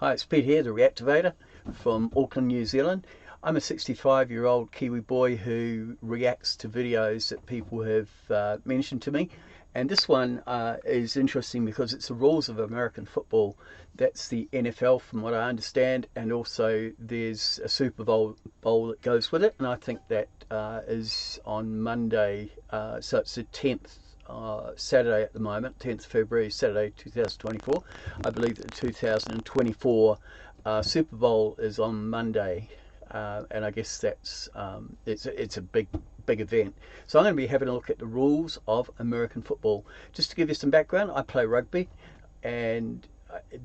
Hi, it's Pete here, the Reactivator from Auckland, New Zealand. I'm a 65-year-old Kiwi boy who reacts to videos that people have mentioned to me. And this one is interesting because it's the rules of American football. That's the NFL from what I understand, and also there's a Super Bowl that goes with it. And I think that is on Monday, so it's the 10th Saturday at the moment, 10th February, Saturday 2024. I believe that the 2024 Super Bowl is on Monday, and I guess that's it's a big event. So I'm going to be having a look at the rules of American football. Just to give you some background, I play rugby, and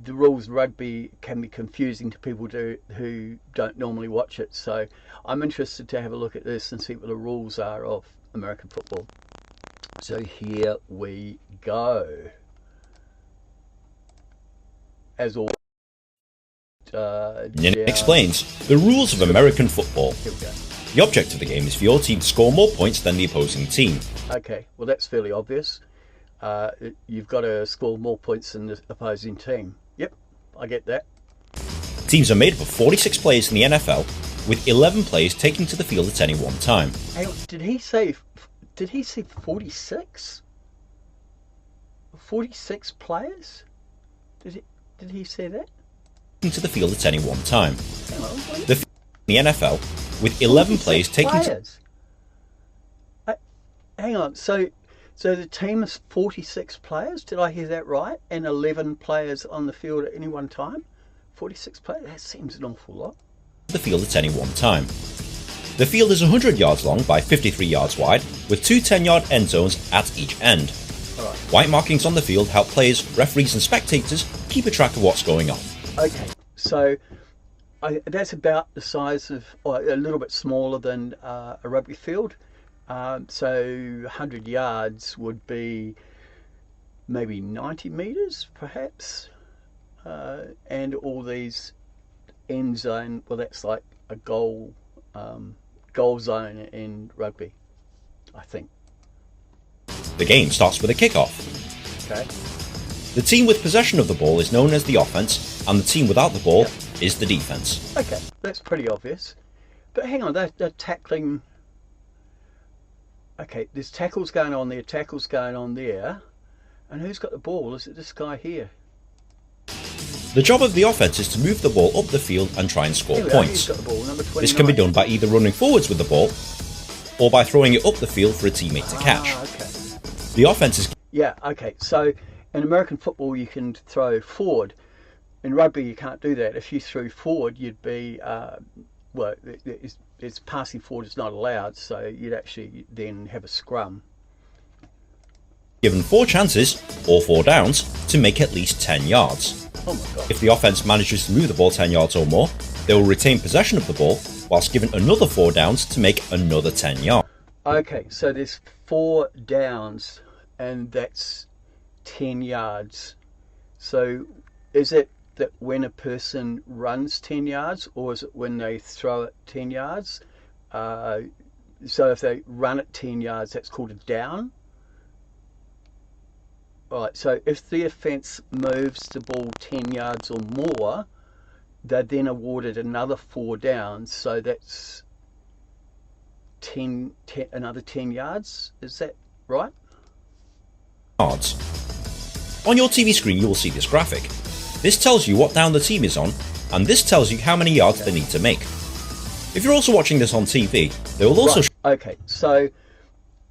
the rules of rugby can be confusing to people who don't normally watch it. So I'm interested to have a look at this and see what the rules are of American football. So here we go. As always, explains the rules of American football. Here we go. The object of the game is for your team to score more points than the opposing team. Okay, well that's fairly obvious. You've got to score more points than the opposing team. Yep, I get that. Teams are made up of 46 players in the NFL, with 11 players taking to the field at any one time. Hey, did he say 46? 46 players? Did he say that? To the field at any one time. Hang on, The NFL, with 11 players taking players. Hang on, so the team is 46 players? Did I hear that right? And 11 players on the field at any one time? 46 players? That seems an awful lot. The field at any one time. The field is 100 yards long by 53 yards wide, with two 10-yard end zones at each end. Right. White markings on the field help players, referees and spectators keep a track of what's going on. Okay, so that's about the size of, or a little bit smaller than a rugby field. So 100 yards would be maybe 90 metres, perhaps. And all these end zone, well, that's like a goal zone in rugby, I think. The game starts with a kickoff. Okay. The team with possession of the ball is known as the offense, and the team without the ball is the defense. Okay, that's pretty obvious. But hang on, they're tackling. Okay, there's tackles going on there, tackles going on there. And who's got the ball? Is it this guy here? The job of the offense is to move the ball up the field and try and score points. Got the ball, number 29. This can be done by either running forwards with the ball or by throwing it up the field for a teammate to catch. Okay. The offense is... Yeah, okay. So in American football, you can throw forward. In rugby, you can't do that. If you threw forward, you'd be... well, it's passing forward is not allowed, so you'd actually then have a scrum. Given 4 chances, or 4 downs, to make at least 10 yards. Oh my God. If the offense manages to move the ball 10 yards or more, they will retain possession of the ball, whilst given another 4 downs to make another 10 yards. Okay, so there's 4 downs, and that's 10 yards. So is it that when a person runs 10 yards, or is it when they throw it 10 yards? So if they run it 10 yards, that's called a down. Right, so if the offence moves the ball 10 yards or more, they're then awarded another 4 downs, so that's 10, another 10 yards. Is that right? Yards. On your TV screen you will see this graphic. This tells you what down the team is on, and this tells you how many yards they need to make. If you're also watching this on TV, they will also... Okay, so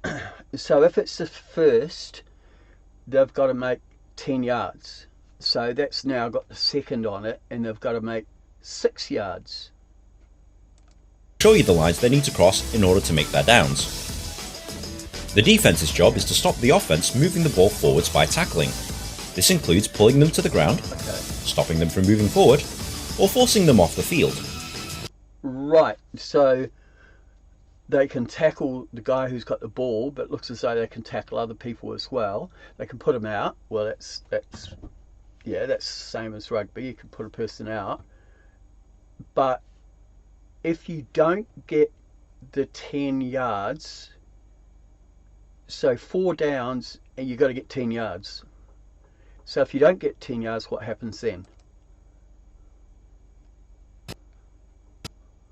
if it's the first, they've got to make 10 yards. So that's now got the second on it, and they've got to make 6 yards. show you the lines they need to cross in order to make their downs. The defense's job is to stop the offense moving the ball forwards by tackling. This includes pulling them to the ground, stopping them from moving forward, or forcing them off the field. Right, so they can tackle the guy who's got the ball, but it looks as though they can tackle other people as well. They can put them out. Well, that's the same as rugby. You can put a person out. But if you don't get the 10 yards, so 4 downs, and you've got to get 10 yards. So if you don't get 10 yards, what happens then?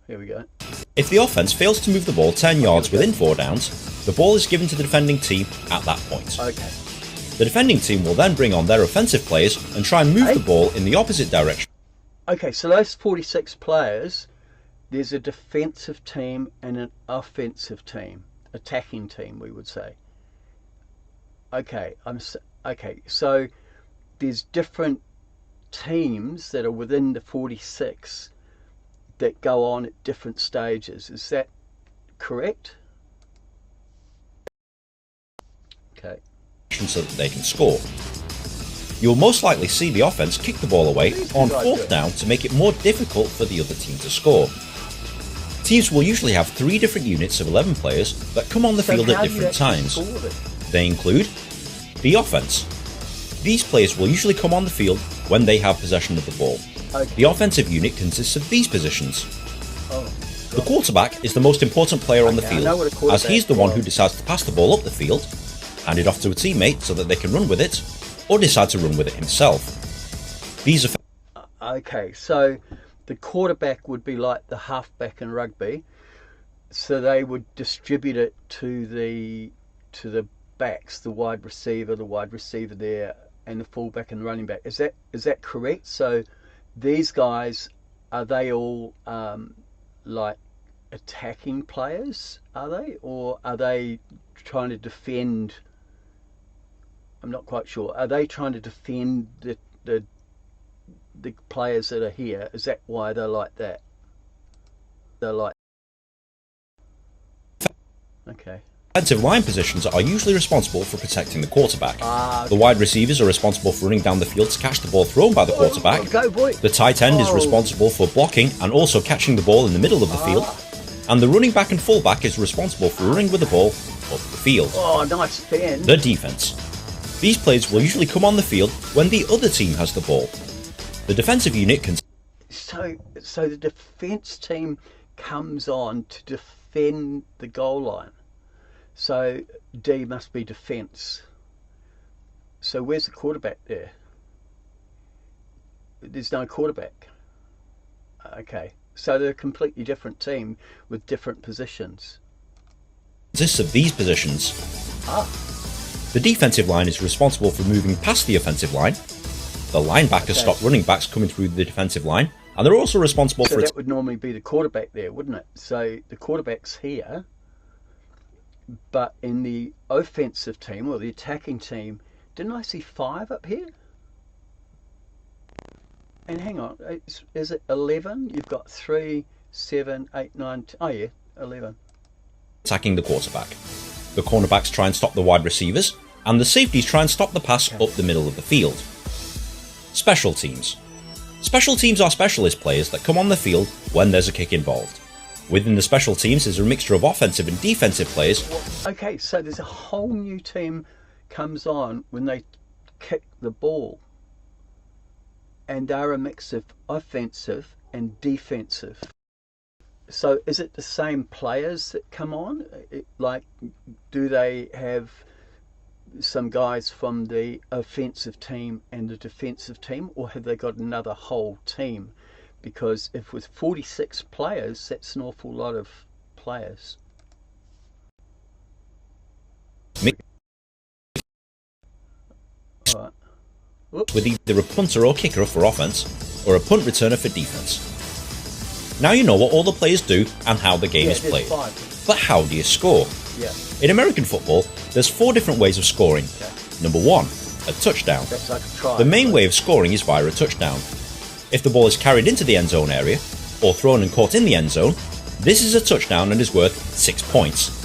Here we go. If the offense fails to move the ball 10 yards within 4 downs, the ball is given to the defending team at that point. Okay. The defending team will then bring on their offensive players and try and move the ball in the opposite direction. Okay, so those 46 players, there's a defensive team and an offensive team, attacking team, we would say. Okay, so there's different teams that are within the 46 that go on at different stages. Is that correct? Okay. So that they can score. You will most likely see the offense kick the ball away on 4th down to make it more difficult for the other team to score. Teams will usually have 3 different units of 11 players that come on the field at different times. They include the offense. These players will usually come on the field when they have possession of the ball. Okay. The offensive unit consists of these positions. Oh, the quarterback is the most important player on the field, as he's the one who decides to pass the ball up the field, hand it off to a teammate so that they can run with it, or decide to run with it himself. These are okay, so the quarterback would be like the halfback in rugby, so they would distribute it to the backs, the wide receiver there, and the fullback and the running back. Is that correct? So these guys, are they all like attacking players? Are they, or are they trying to defend? I'm not quite sure. Are they trying to defend the players that are here? Is that why they're like that? They're like... Okay. Defensive line positions are usually responsible for protecting the quarterback. The wide receivers are responsible for running down the field to catch the ball thrown by the quarterback. Go, boy. The tight end is responsible for blocking and also catching the ball in the middle of the field. And the running back and fullback is responsible for running with the ball up the field. Oh, nice fan. The defense. These players will usually come on the field when the other team has the ball. The defensive unit can... So the defense team comes on to defend the goal line. So D must be defense. So where's the quarterback there? There's no quarterback. Okay. So they're a completely different team with different positions. Consists of these positions. The defensive line is responsible for moving past the offensive line. The linebackers stop running backs coming through the defensive line, and they're also responsible for... that would normally be the quarterback there, wouldn't it? So the quarterback's here, but in the offensive team, or the attacking team, didn't I see 5 up here? And hang on, is it 11? You've got 3, 7, 8, 9, 10. Oh yeah, 11. Attacking the quarterback. The cornerbacks try and stop the wide receivers, and the safeties try and stop the pass up the middle of the field. Special teams. Special teams are specialist players that come on the field when there's a kick involved. Within the special teams is a mixture of offensive and defensive players. Okay, so there's a whole new team comes on when they kick the ball. And they're a mix of offensive and defensive. So is it the same players that come on? Like, do they have some guys from the offensive team and the defensive team, or have they got another whole team? Because if with 46 players, that's an awful lot of players. All right. With either a punter or kicker for offense, or a punt returner for defense. Now you know what all the players do and how the game is played. 5. But how do you score? Yeah. In American football, there's 4 different ways of scoring. Okay. Number 1, a touchdown. That's like a try. The main way of scoring is via a touchdown. If the ball is carried into the end zone area, or thrown and caught in the end zone, this is a touchdown and is worth 6 points.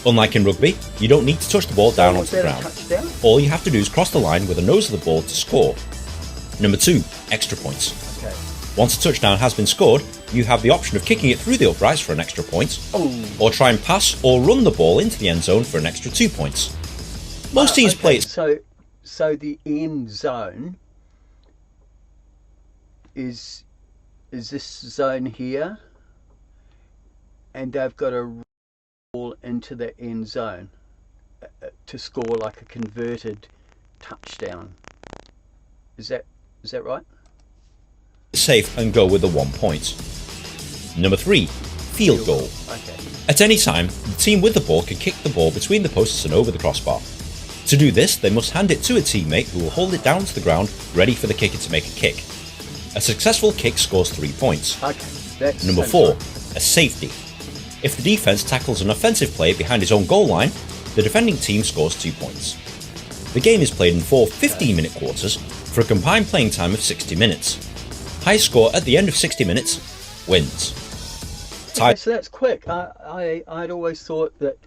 Unlike in rugby, you don't need to touch the ball down onto the ground. All you have to do is cross the line with the nose of the ball to score. Number 2, extra points. Okay. Once a touchdown has been scored, you have the option of kicking it through the uprights for an extra point, or try and pass or run the ball into the end zone for an extra 2 points. Most teams play it. So the end zone is this zone here, and they've got to roll into the end zone to score like a converted touchdown. Is that right? Safe and go with the 1 point. Number 3. Field goal. Okay. At any time, the team with the ball can kick the ball between the posts and over the crossbar. To do this, they must hand it to a teammate who will hold it down to the ground, ready for the kicker to make a kick. A successful kick scores 3 points. Okay. Number 4. A safety. If the defense tackles an offensive player behind his own goal line, the defending team scores 2 points. The game is played in 4 15-minute quarters for a combined playing time of 60 minutes. Highest score at the end of 60 minutes wins. Okay, so that's quick. I'd always thought that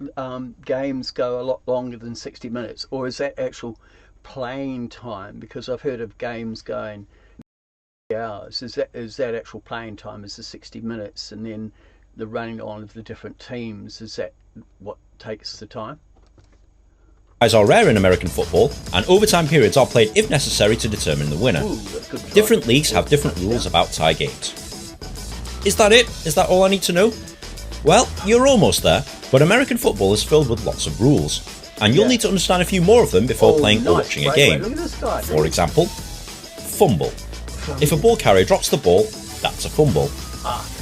games go a lot longer than 60 minutes, or is that actual playing time? Because I've heard of games going hours. Is that actual playing time? Is the 60 minutes, and then the running on of the different teams? Is that what takes the time? Ties are rare in American football, and overtime periods are played if necessary to determine the winner. Ooh, that's good try. Different leagues have different rules about tie games. Is that it? Is that all I need to know? Well, you're almost there, but American football is filled with lots of rules, and you'll need to understand a few more of them before playing or watching a game. Look at this guy. For example, fumble. If a ball carrier drops the ball, that's a fumble.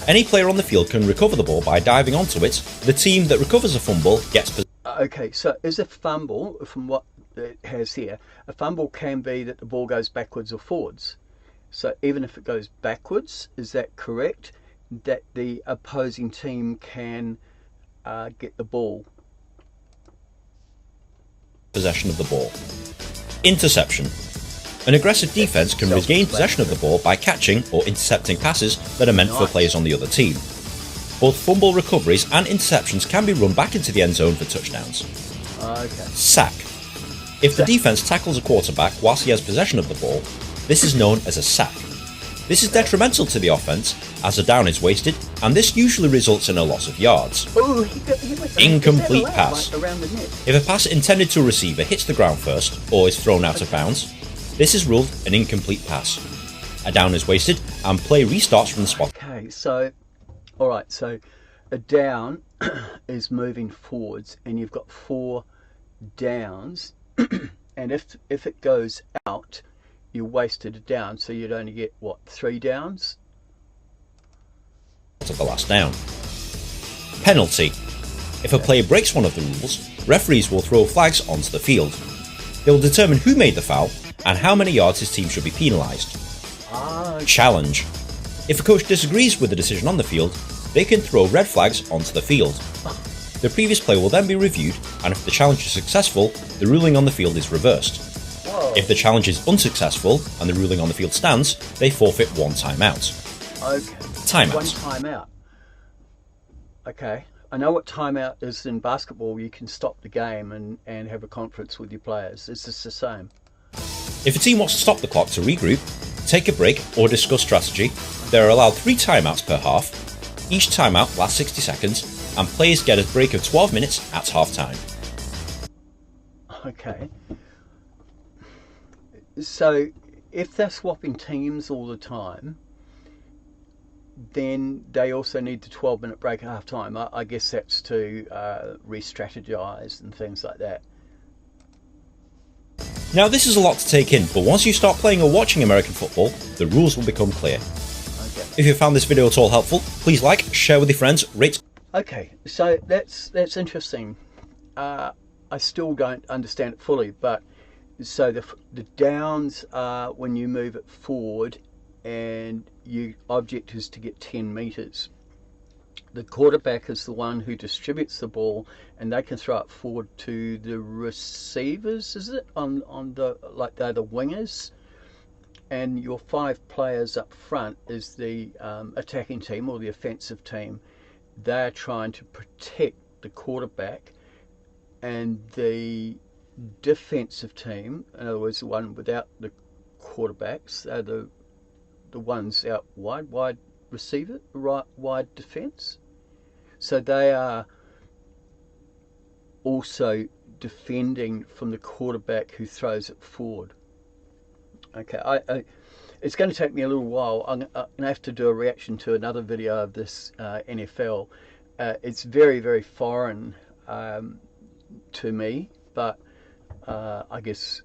Any player on the field can recover the ball by diving onto it. The team that recovers a fumble gets possession. Okay, so is a fumble, from what it has here, a fumble can be that the ball goes backwards or forwards. So even if it goes backwards, is that correct? That the opposing team can get the ball. Possession of the ball. Interception. An aggressive defense can regain possession of the ball by catching or intercepting passes that are meant for players on the other team. Both fumble recoveries and interceptions can be run back into the end zone for touchdowns. Okay. Sack. If the defense tackles a quarterback whilst he has possession of the ball, this is known as a sack. This is detrimental to the offense as a down is wasted, and this usually results in a loss of yards. Oh, he went Incomplete pass. like around the net? If a pass intended to a receiver hits the ground first or is thrown out of bounds, this is ruled an incomplete pass. A down is wasted and play restarts from the spot. Okay, so, all right, so a down is moving forwards, and you've got 4 downs, and if it goes out, you wasted a down, so you'd only get, what, 3 downs? Of the last down. Penalty. If a player breaks one of the rules, referees will throw flags onto the field. They will determine who made the foul and how many yards his team should be penalised. Challenge. If a coach disagrees with the decision on the field, they can throw red flags onto the field. The previous play will then be reviewed, and if the challenge is successful, the ruling on the field is reversed. If the challenge is unsuccessful and the ruling on the field stands, they forfeit 1 timeout. Okay. Timeout. 1 timeout. Okay. I know what timeout is in basketball. You can stop the game and have a conference with your players. Is this the same? If a team wants to stop the clock to regroup, take a break or discuss strategy, they are allowed 3 timeouts per half. Each timeout lasts 60 seconds, and players get a break of 12 minutes at half time. Okay. So if they're swapping teams all the time, then they also need the 12-minute break at half time. I guess that's to re-strategize and things like that. Now this is a lot to take in, but once you start playing or watching American football, the rules will become clear. Okay. If you found this video at all helpful, please like, share with your friends, rate. Okay, so that's interesting. I still don't understand it fully, but so the downs are when you move it forward, and your object is to get 10 meters. The quarterback is the one who distributes the ball, and they can throw it forward to the receivers, is it? On the, like, they're the wingers. And your 5 players up front is the attacking team or the offensive team. They're trying to protect the quarterback, and the defensive team, in other words, the one without the quarterbacks, are the ones out wide receiver, right, wide defense. So they are also defending from the quarterback who throws it forward. Okay, it's going to take me a little while. I'm going to have to do a reaction to another video of this NFL. It's very, very foreign to me, but I guess,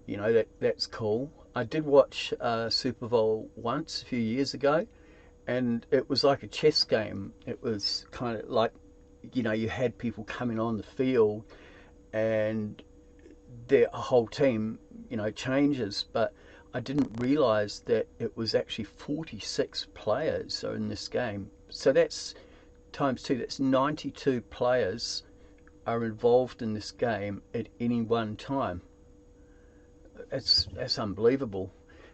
you know, that's cool. I did watch Super Bowl once a few years ago, and it was like a chess game. It was kind of like, you had people coming on the field, and their whole team, changes. But I didn't realise that it was actually 46 players are in this game. So that's times two. That's 92 players are involved in this game at any one time. That's unbelievable.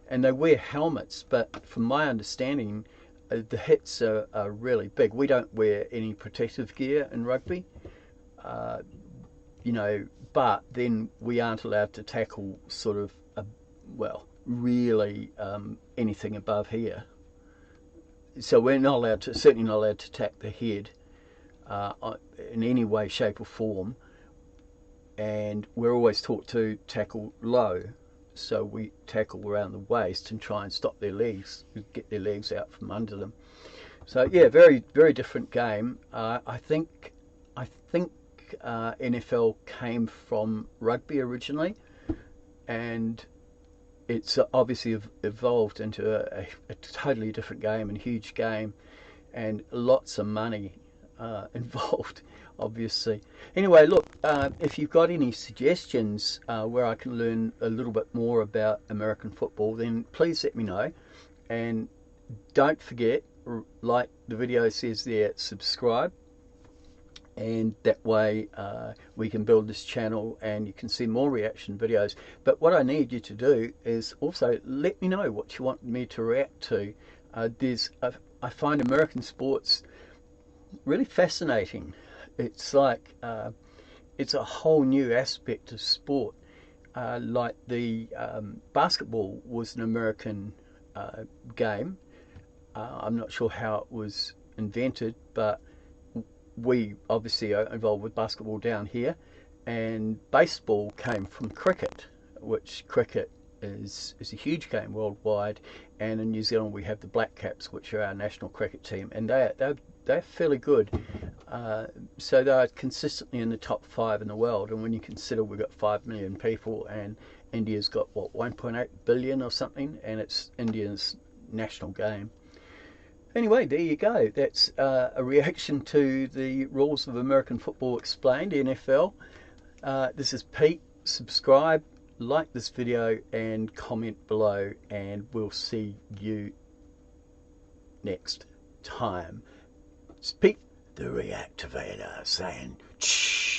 And they wear helmets, but from my understanding, the hits are really big. We don't wear any protective gear in rugby, uh, but then we aren't allowed to tackle sort of, really anything above here. So we're not allowed to, certainly not allowed to attack the head uh, in any way, shape, or form. And we're always taught to tackle low. So we tackle around the waist and try and stop their legs, get their legs out from under them. So yeah, very very different game. I think NFL came from rugby originally, and it's obviously evolved into a totally different game and huge game, and lots of money involved, obviously. Anyway, look, if you've got any suggestions where I can learn a little bit more about American football, then please let me know. And don't forget, like the video says there, subscribe. And that way we can build this channel and you can see more reaction videos. But what I need you to do is also let me know what you want me to react to. I find American sports really fascinating. It's like it's a whole new aspect of sport. Like the basketball was an American game. I'm not sure how it was invented, but we obviously are involved with basketball down here, and baseball came from cricket, which cricket is a huge game worldwide. And in New Zealand we have the Black Caps, which are our national cricket team, and they're fairly good. So they're consistently in the top 5 in the world. And when you consider we've got 5 million people, and India's got what, 1.8 billion or something, and it's India's national game. Anyway, there you go. That's a reaction to the rules of American football explained, NFL. This is Pete. Subscribe, like this video, and comment below, and we'll see you next time. It's Pete, the Reactivator, saying, shh.